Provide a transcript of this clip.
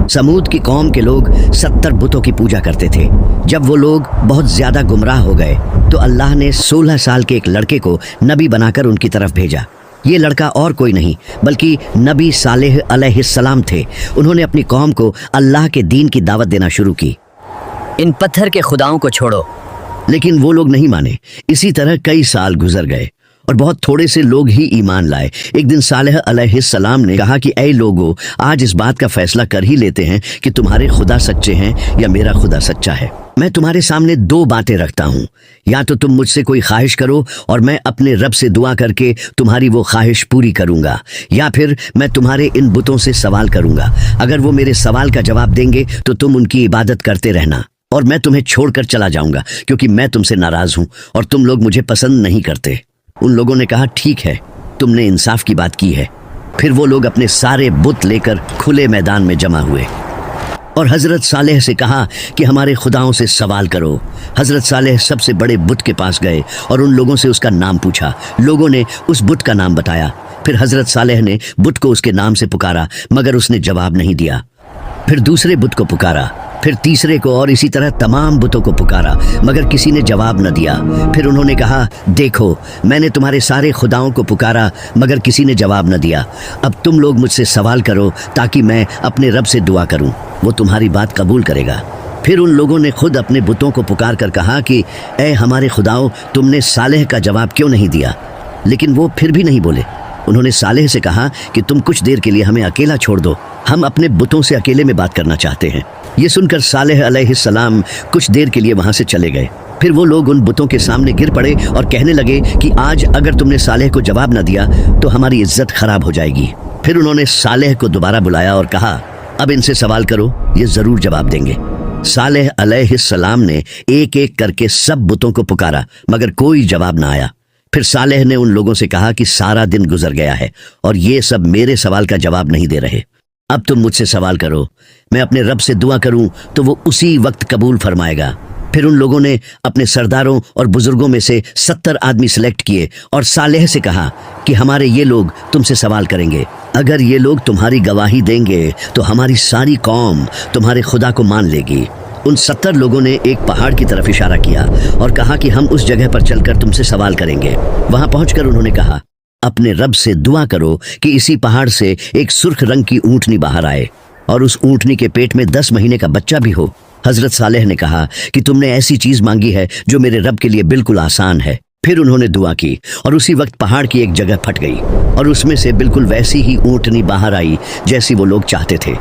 समूद की कौम के लोग 70 बुतों की पूजा करते थे। जब वो लोग बहुत ज्यादा गुमराह हो गए तो अल्लाह ने 16 साल के एक लड़के को नबी बनाकर उनकी तरफ भेजा। ये लड़का और कोई नहीं बल्कि नबी सालेह अलैहिस्सलाम थे। उन्होंने अपनी कौम को अल्लाह के दीन की दावत देना शुरू की। इन पत्थर के खुदाओं को छोड़ो। लेकिन वो लोग नहीं माने। इसी तरह कई साल गुजर गए और बहुत थोड़े से लोग ही ईमान लाए। एक दिन सालेह अलैहिस्सलाम ने कहा कि ऐ लोगों, आज इस बात का फैसला कर ही लेते हैं कि तुम्हारे खुदा सच्चे हैं या मेरा खुदा सच्चा है। मैं तुम्हारे सामने दो बातें रखता हूँ, या तो तुम मुझसे कोई ख्वाहिश करो और मैं अपने रब से दुआ करके तुम्हारी वो ख्वाहिश पूरी करूँगा, या फिर मैं तुम्हारे इन बुतों से सवाल करूँगा। अगर वो मेरे सवाल का जवाब देंगे तो तुम उनकी इबादत करते रहना और मैं तुम्हें छोड़कर चला जाऊँगा, क्योंकि मैं तुमसे नाराज़ हूँ और तुम लोग मुझे पसंद नहीं करते। उन लोगों ने कहा, ठीक है, तुमने इंसाफ की बात की है। फिर वो लोग अपने सारे बुत लेकर खुले मैदान में जमा हुए और हज़रत सालेह से कहा कि हमारे खुदाओं से सवाल करो। हज़रत सालेह सबसे बड़े बुत के पास गए और उन लोगों से उसका नाम पूछा। लोगों ने उस बुत का नाम बताया। फिर हज़रत सालेह ने बुत को उसके नाम से पुकारा, मगर उसने जवाब नहीं दिया। फिर दूसरे बुत को पुकारा, फिर तीसरे को, और इसी तरह तमाम बुतों को पुकारा, मगर किसी ने जवाब न दिया। फिर उन्होंने कहा, देखो, मैंने तुम्हारे सारे खुदाओं को पुकारा मगर किसी ने जवाब न दिया। अब तुम लोग मुझसे सवाल करो ताकि मैं अपने रब से दुआ करूं, वो तुम्हारी बात कबूल करेगा। फिर उन लोगों ने खुद अपने बुतों को पुकार कर कहा कि ऐ हमारे खुदाओं, तुमने सालेह का जवाब क्यों नहीं दिया? लेकिन वो फिर भी नहीं बोले। उन्होंने सालेह से कहा कि तुम कुछ देर के लिए हमें अकेला छोड़ दो, हम अपने बुतों से अकेले में बात करना चाहते हैं। ये सुनकर सालेह अलैहिस्सलाम कुछ देर के लिए वहां से चले गए। फिर वो लोग उन बुतों के सामने गिर पड़े और कहने लगे कि आज अगर तुमने सालेह को जवाब न दिया तो हमारी इज्जत खराब हो जाएगी। फिर उन्होंने सालेह को दोबारा बुलाया और कहा, अब इनसे सवाल करो, ये जरूर जवाब देंगे। सालेह अलैहिस्सलाम ने एक एक करके सब बुतों को पुकारा मगर कोई जवाब न आया। फिर सालेह ने उन लोगों से कहा कि सारा दिन गुजर गया है और ये सब मेरे सवाल का जवाब नहीं दे रहे। अब तुम मुझसे सवाल करो, मैं अपने रब से दुआ करूं तो वो उसी वक्त कबूल फरमाएगा। फिर उन लोगों ने अपने सरदारों और बुजुर्गों में से 70 आदमी सिलेक्ट किए और सालेह से कहा कि हमारे ये लोग तुमसे सवाल करेंगे। अगर ये लोग तुम्हारी गवाही देंगे तो हमारी सारी कौम तुम्हारे खुदा को मान लेगी। उन 70 लोगों ने एक पहाड़ की तरफ इशारा किया और कहा कि हम उस जगह पर चलकर तुमसे सवाल करेंगे। वहां पहुंचकर उन्होंने कहा, अपने रब से दुआ करो कि इसी पहाड़ से एक सुर्ख रंग की ऊंटनी बाहर आए और उस ऊंटनी के पेट में 10 महीने का बच्चा भी हो। हजरत सालेह ने कहा कि तुमने ऐसी चीज मांगी है जो मेरे रब के लिए बिल्कुल आसान है। फिर उन्होंने दुआ की और उसी वक्त पहाड़ की एक जगह फट गई और उसमें से बिल्कुल वैसी ही ऊंटनी बाहर आई जैसी वो लोग चाहते थे।